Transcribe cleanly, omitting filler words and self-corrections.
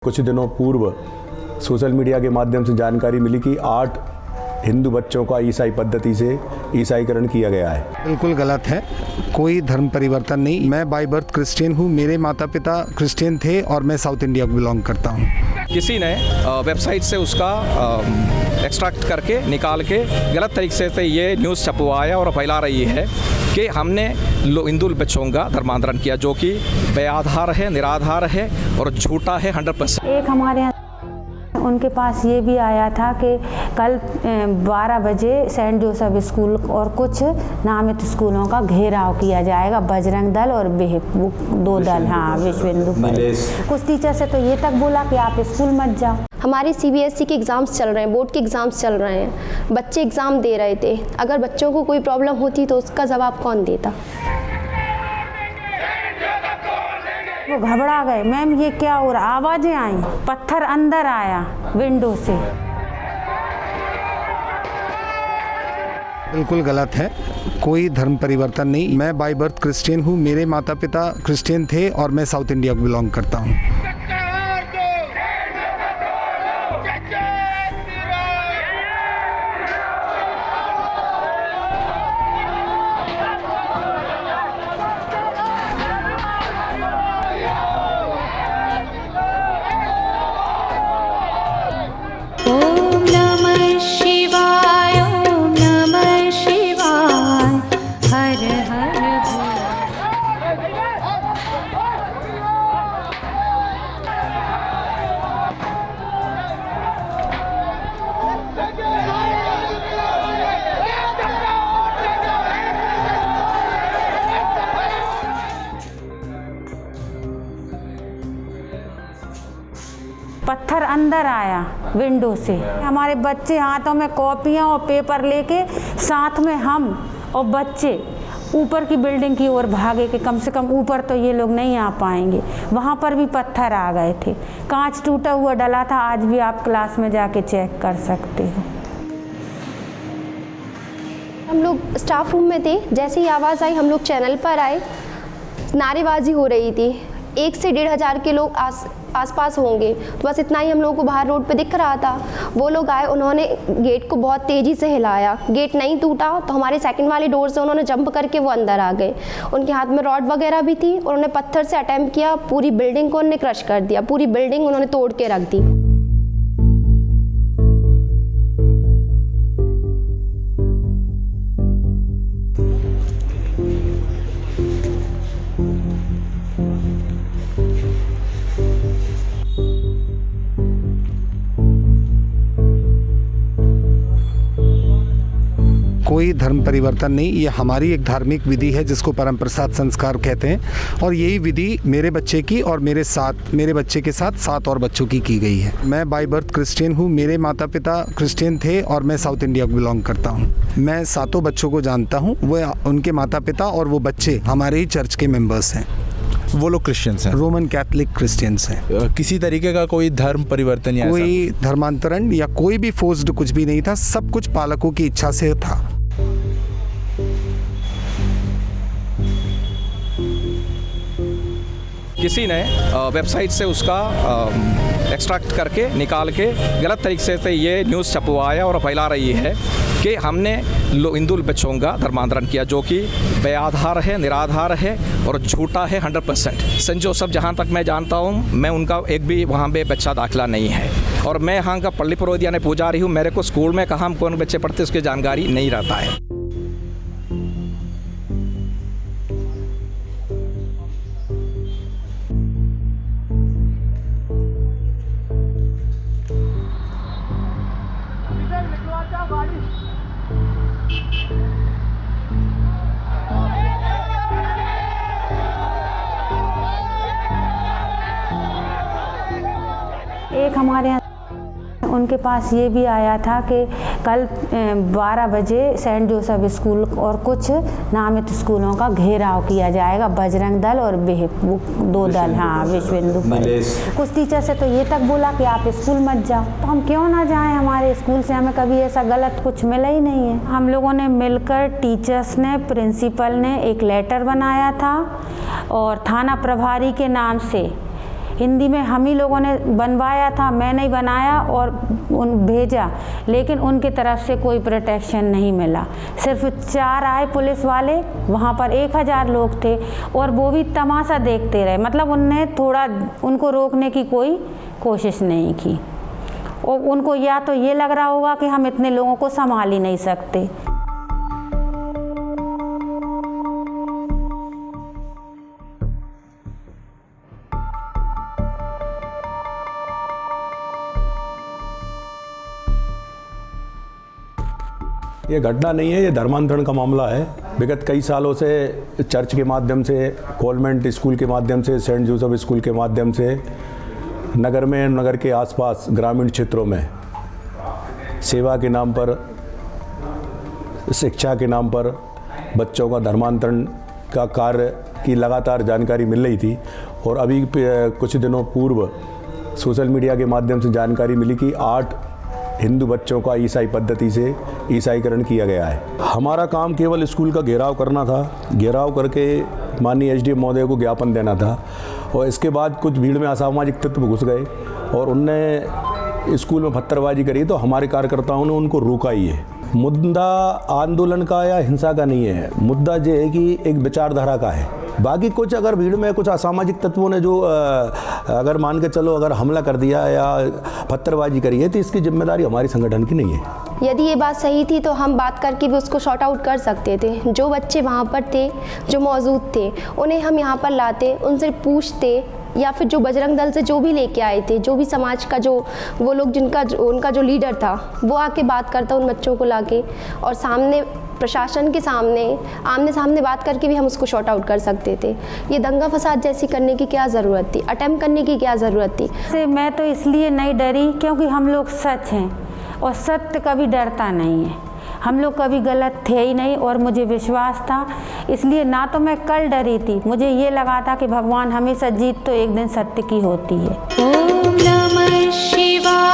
कुछ दिनों पूर्व सोशल मीडिया के माध्यम से जानकारी मिली कि 8 हिंदू बच्चों का ईसाई पद्धति से ईसाईकरण किया गया है। बिल्कुल गलत है, कोई धर्म परिवर्तन नहीं। मैं बाय बर्थ क्रिश्चियन हूँ, मेरे माता पिता क्रिश्चियन थे और मैं साउथ इंडिया को बिलोंग करता हूँ। किसी ने वेबसाइट से उसका एक्सट्रैक्ट करके निकाल के गलत तरीके से ये न्यूज़ छपवाया और फैला रही है कि हमने हिंदू बच्चों का धर्मांतरण किया, जो कि बेआधार है, निराधार है और झूठा है 100%। एक हमारे यहाँ उनके पास ये भी आया था कि कल 12 बजे सेंट जोसेफ स्कूल और कुछ नामित स्कूलों का घेराव किया जाएगा, बजरंग दल और दो दल, हाँ, विश्व हिंदू परिषद। कुछ टीचर से तो ये तक बोला कि आप स्कूल मत जाओ। हमारे सीबीएसई के एग्ज़ाम्स चल रहे हैं, बोर्ड के एग्ज़ाम्स चल रहे हैं, बच्चे एग्ज़ाम दे रहे थे। अगर बच्चों को कोई प्रॉब्लम होती तो उसका जवाब कौन देता? वो घबरा गए, मैम ये क्या हो रहा, आवाज़ें आई, पत्थर अंदर आया विंडो से। बिल्कुल गलत है, कोई धर्म परिवर्तन नहीं। मैं बाय बर्थ क्रिश्चियन हूँ, मेरे माता पिता क्रिश्चियन थे और मैं साउथ इंडिया को बिलोंग करता हूँ। पत्थर अंदर आया विंडो से। हमारे बच्चे हाथों में कॉपियाँ और पेपर लेके, साथ में हम और बच्चे ऊपर की बिल्डिंग की ओर भागे कि कम से कम ऊपर तो ये लोग नहीं आ पाएंगे। वहाँ पर भी पत्थर आ गए थे, कांच टूटा हुआ डला था। आज भी आप क्लास में जाके चेक कर सकते हो। हम लोग स्टाफ रूम में थे, जैसे ही आवाज़ आई हम लोग चैनल पर आए, नारेबाजी हो रही थी। 1 से 1,500 के लोग आसपास होंगे, तो बस इतना ही हम लोगों को बाहर रोड पे दिख रहा था। वो लोग आए, उन्होंने गेट को बहुत तेज़ी से हिलाया, गेट नहीं टूटा तो हमारे सेकंड वाले डोर से उन्होंने जंप करके वो अंदर आ गए। उनके हाथ में रॉड वगैरह भी थी और उन्होंने पत्थर से अटैम्प्ट किया, पूरी बिल्डिंग को उन्होंने क्रश कर दिया, पूरी बिल्डिंग उन्होंने तोड़ के रख दी। कोई धर्म परिवर्तन नहीं, ये हमारी एक धार्मिक विधि है जिसको परम प्रसाद संस्कार कहते हैं। और यही विधि मेरे बच्चे की और मेरे बच्चे के साथ 7 और बच्चों की गई है। मैं बाय बर्थ क्रिश्चियन हूँ, मेरे माता पिता क्रिश्चियन थे और मैं साउथ इंडिया को बिलोंग करता हूँ। मैं 7 बच्चों को जानता हूँ, वो उनके माता पिता और वो बच्चे हमारे ही चर्च के मेम्बर्स हैं। वो लोग क्रिश्चियंस हैं, रोमन कैथलिक क्रिश्चियंस हैं। किसी तरीके का कोई धर्म परिवर्तन या कोई धर्मांतरण या कोई भी फोर्स्ड कुछ भी नहीं था, सब कुछ पालकों की इच्छा से था। किसी ने वेबसाइट से उसका एक्सट्रैक्ट करके निकाल के गलत तरीके से ये न्यूज़ छपवाया और फैला रही है कि हमने हिंदू बच्चों का धर्मांतरण किया, जो कि बेआधार है, निराधार है और झूठा है 100%। सेंट जोसेफ जहाँ तक मैं जानता हूँ, मैं उनका एक भी वहाँ पे बच्चा दाखिला नहीं है और मैं यहाँ का पल्ली पुरोहित ने पुजारी हूँ। मेरे को स्कूल में कहाँ कौन बच्चे पढ़ते उसकी जानकारी नहीं रहता है। एक हमारे यहाँ उनके पास ये भी आया था कि कल 12 बजे सेंट जोसेफ स्कूल और कुछ नामित स्कूलों का घेराव किया जाएगा, बजरंग दल और दो दल, हाँ, विश्व हिंदू परिषद। कुछ टीचर से तो ये तक बोला कि आप स्कूल मत जाओ। तो हम क्यों ना जाएं, हमारे स्कूल से हमें कभी ऐसा गलत कुछ मिला ही नहीं है। हम लोगों ने मिलकर, टीचर्स ने, प्रिंसिपल ने एक लेटर बनाया था और थाना प्रभारी के नाम से हिंदी में हम ही लोगों ने बनवाया था, मैं नहीं बनाया और भेजा, लेकिन उनकी तरफ से कोई प्रोटेक्शन नहीं मिला। सिर्फ 4 आए पुलिस वाले, वहाँ पर 1000 लोग थे और वो भी तमाशा देखते रहे। मतलब उनने थोड़ा उनको रोकने की कोई कोशिश नहीं की और उनको या तो ये लग रहा होगा कि हम इतने लोगों को संभाल ही नहीं सकते। ये घटना नहीं है, ये धर्मांतरण का मामला है। विगत कई सालों से चर्च के माध्यम से, कॉन्वेंट स्कूल के माध्यम से, सेंट जोसेफ स्कूल के माध्यम से नगर में, नगर के आसपास ग्रामीण क्षेत्रों में सेवा के नाम पर, शिक्षा के नाम पर बच्चों का धर्मांतरण का कार्य की लगातार जानकारी मिल रही थी। और अभी कुछ दिनों पूर्व सोशल मीडिया के माध्यम से जानकारी मिली कि 8 हिंदू बच्चों का ईसाई पद्धति से ईसाईकरण किया गया है। हमारा काम केवल स्कूल का घेराव करना था, घेराव करके माननीय एसडीएम महोदय को ज्ञापन देना था। और इसके बाद कुछ भीड़ में असामाजिक तत्व घुस गए और उनने स्कूल में पत्थरबाजी करी, तो हमारे कार्यकर्ताओं ने उनको रोका ही है। मुद्दा आंदोलन का या हिंसा का नहीं है, मुद्दा ये है कि एक विचारधारा का है। बाकी कुछ अगर भीड़ में कुछ असामाजिक तत्वों ने जो अगर मान के चलो अगर हमला कर दिया या पत्थरबाजी करी है, तो इसकी जिम्मेदारी हमारी संगठन की नहीं है। यदि ये बात सही थी तो हम बात करके भी उसको शॉर्ट आउट कर सकते थे। जो बच्चे वहाँ पर थे, जो मौजूद थे, उन्हें हम यहाँ पर लाते, उनसे पूछते, या फिर जो बजरंग दल से जो भी लेके आए थे, जो भी समाज का जो वो लोग उनका जो लीडर था, वो आके बात करता उन बच्चों को लाके, और सामने प्रशासन के सामने आमने सामने बात करके भी हम उसको शॉर्ट आउट कर सकते थे। ये दंगा फसाद जैसी करने की क्या ज़रूरत थी, अटेम्प्ट करने की क्या ज़रूरत थी। से मैं तो इसलिए नहीं डरी क्योंकि हम लोग सच हैं और सत्य कभी डरता नहीं है। हम लोग कभी गलत थे ही नहीं और मुझे विश्वास था, इसलिए ना तो मैं कल डरी थी। मुझे ये लगा था कि भगवान हमेशा जीत तो एक दिन सत्य की होती है। ओम नमः शिवाय।